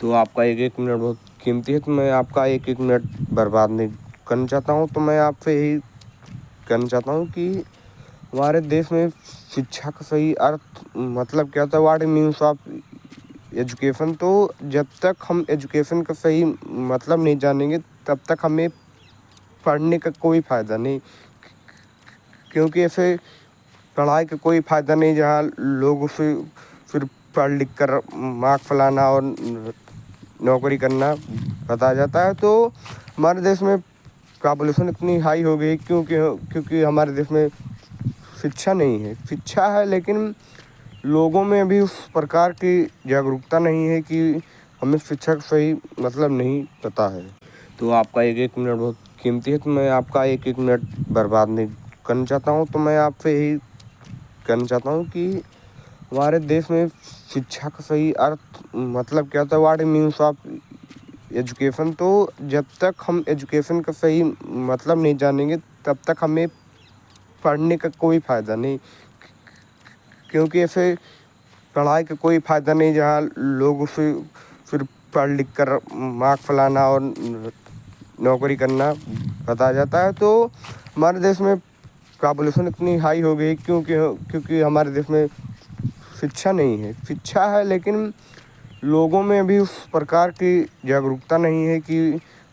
तो आपका एक मिनट बहुत कीमती है, तो मैं आपका एक मिनट बर्बाद नहीं करना चाहता हूँ। तो मैं आपसे यही कहना चाहता हूँ कि हमारे देश में शिक्षा का सही अर्थ मतलब क्या होता है, व्हाट मीन्स ऑफ एजुकेशन। तो जब तक हम एजुकेशन का सही मतलब नहीं जानेंगे तब तक हमें पढ़ने का कोई फ़ायदा नहीं, क्योंकि ऐसे पढ़ाई का कोई फ़ायदा नहीं जहाँ लोग उसे सिर्फ पढ़ लिख कर मार्क्स फलाना और नौकरी करना बताया जाता है। तो हमारे देश में पॉपुलेशन इतनी हाई हो गई क्योंकि हमारे देश में शिक्षा नहीं है। शिक्षा है लेकिन लोगों में अभी उस प्रकार की जागरूकता नहीं है कि हमें शिक्षा का सही मतलब नहीं पता है। तो आपका एक मिनट बहुत कीमती है, तो मैं आपका एक मिनट बर्बाद नहीं करना चाहता हूँ। तो मैं आपसे यही कहना चाहता हूँ कि हमारे देश में शिक्षा का सही अर्थ मतलब क्या होता है, व्हाट मीन्स ऑफ एजुकेशन। तो जब तक हम एजुकेशन का सही मतलब नहीं जानेंगे तब तक हमें पढ़ने का कोई फ़ायदा नहीं, क्योंकि ऐसे पढ़ाई का कोई फ़ायदा नहीं जहाँ लोग उसे सिर्फ पढ़ लिख कर मार्क्स फलाना और नौकरी करना बताया जाता है। तो हमारे देश में पॉपुलेशन इतनी हाई हो गई क्योंकि हमारे देश में शिक्षा नहीं है। शिक्षा है लेकिन लोगों में अभी उस प्रकार की जागरूकता नहीं है कि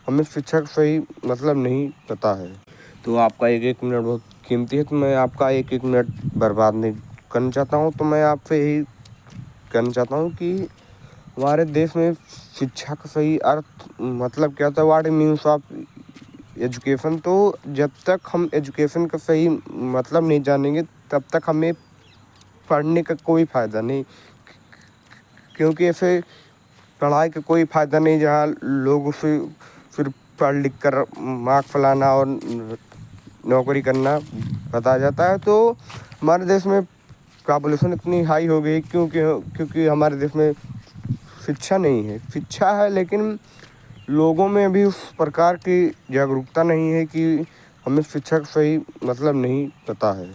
हमें शिक्षा का सही मतलब नहीं पता है। तो आपका एक मिनट बहुत कीमती है, तो मैं आपका एक मिनट बर्बाद नहीं करना चाहता हूँ। तो मैं आपसे यही कहना चाहता हूँ कि हमारे देश में शिक्षा का सही अर्थ मतलब क्या होता है, व्हाट मीन्स ऑफ एजुकेशन। तो जब तक हम एजुकेशन का सही मतलब नहीं जानेंगे तब तक हमें पढ़ने का कोई फ़ायदा नहीं, क्योंकि ऐसे पढ़ाई का कोई फ़ायदा नहीं जहाँ लोग उसे सिर्फ पढ़ लिख कर मार्क्स फलाना और नौकरी करना बताया जाता है। तो हमारे देश में पॉपुलेशन इतनी हाई हो गई क्योंकि हमारे देश में शिक्षा नहीं है। शिक्षा है लेकिन लोगों में अभी उस प्रकार की जागरूकता नहीं है कि हमें शिक्षा का सही मतलब नहीं पता है।